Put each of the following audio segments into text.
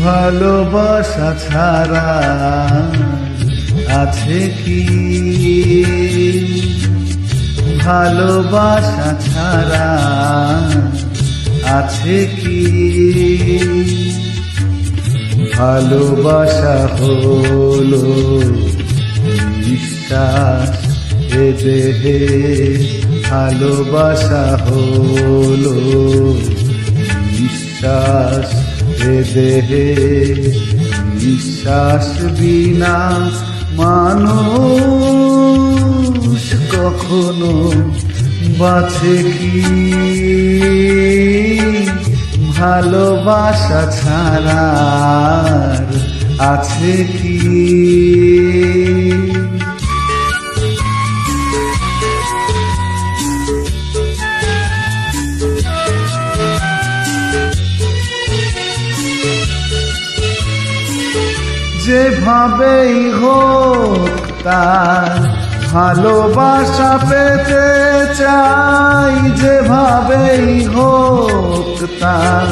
ভালোবাসা ছাড়া আছে কি? ভালোবাসা ছাড়া আছে কি? ভালোবাসা হলো বিশ্বাস এ দেহে, ভালোবাসা হলো বিশ্বাস এ দেহে। বিশ্বাস বিনা মানুষ কখনো বাঁচে কি? ভালোবাসা ছাড়া আছে কি? যেভাবেই হোক তার ভালোবাসা পেতে চাই, যেভাবেই হোক তার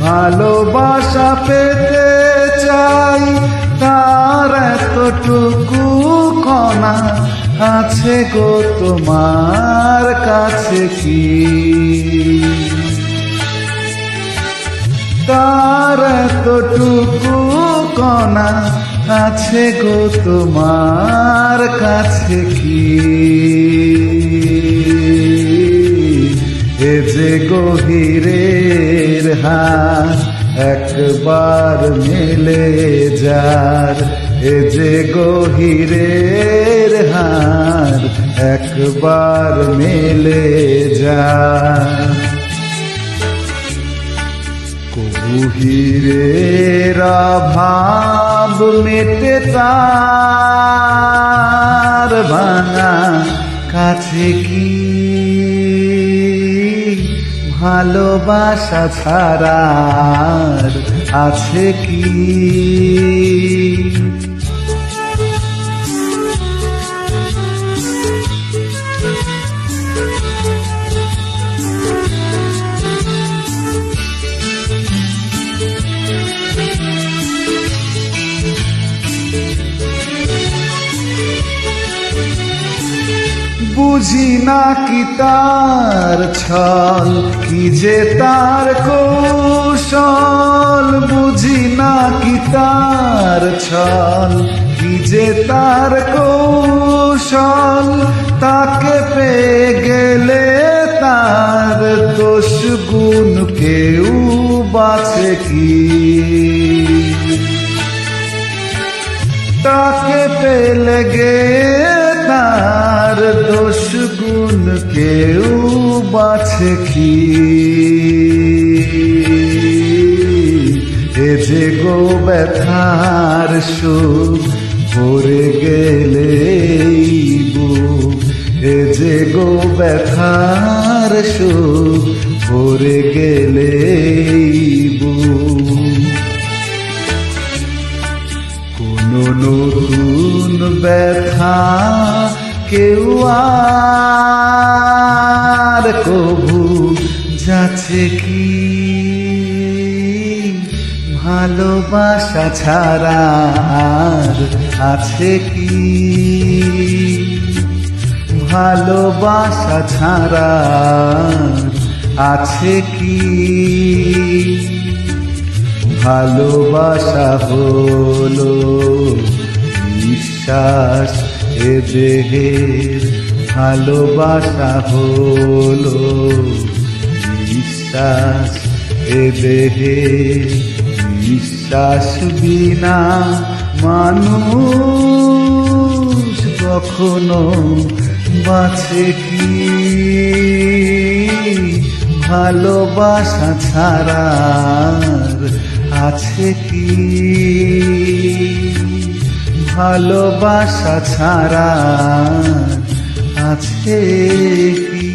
ভালোবাসা পেতে চাই। তার এতটুকু কণা আছে গো তোমার কাছে কি? তার এতটুকু কণা আছে গো তোমার কাছে কি? এ যে গভীরের হাত একবার মেলে যার, এ যে গভীরের হাত একবার মেলে যার। গভীরের ভাব মেটে তার ভাঙা কাছে কি? ভালোবাসা ছাড়া আছে কি? বুঝি না কি তার ছল, কি যে তার কৌশল। বুঝি না কি তার ছল, কি যে তার কৌশল। তাকে পেয়ে গেলে তার দোষ গুণ কেউ বাঁচে কি? তাকে পেলে গে তার দোষ গুণ কেউ বাঁচে কি? এ যে গো ব্যথার সুখ ভরে গেলে বুক, এ যে গো ব্যথার সুখ ভরে গেলে বুক। কোনো নতুন ব্যথা কেউ আর কভু যাচ্ছে কি? ভালোবাসা ছাড়া আছে কি? ভালোবাসা ছাড়া আছে কি? ভালোবাসা হলো বিশ্বাস এ দেহের, ভালোবাসা হলো বিশ্বাস এ দেহের। বিশ্বাস বিনা মানুষ কখনো বাঁচে কি? ভালোবাসা ছাড়া আছে কি? ভালোবাসা ছাড়া আছে কি?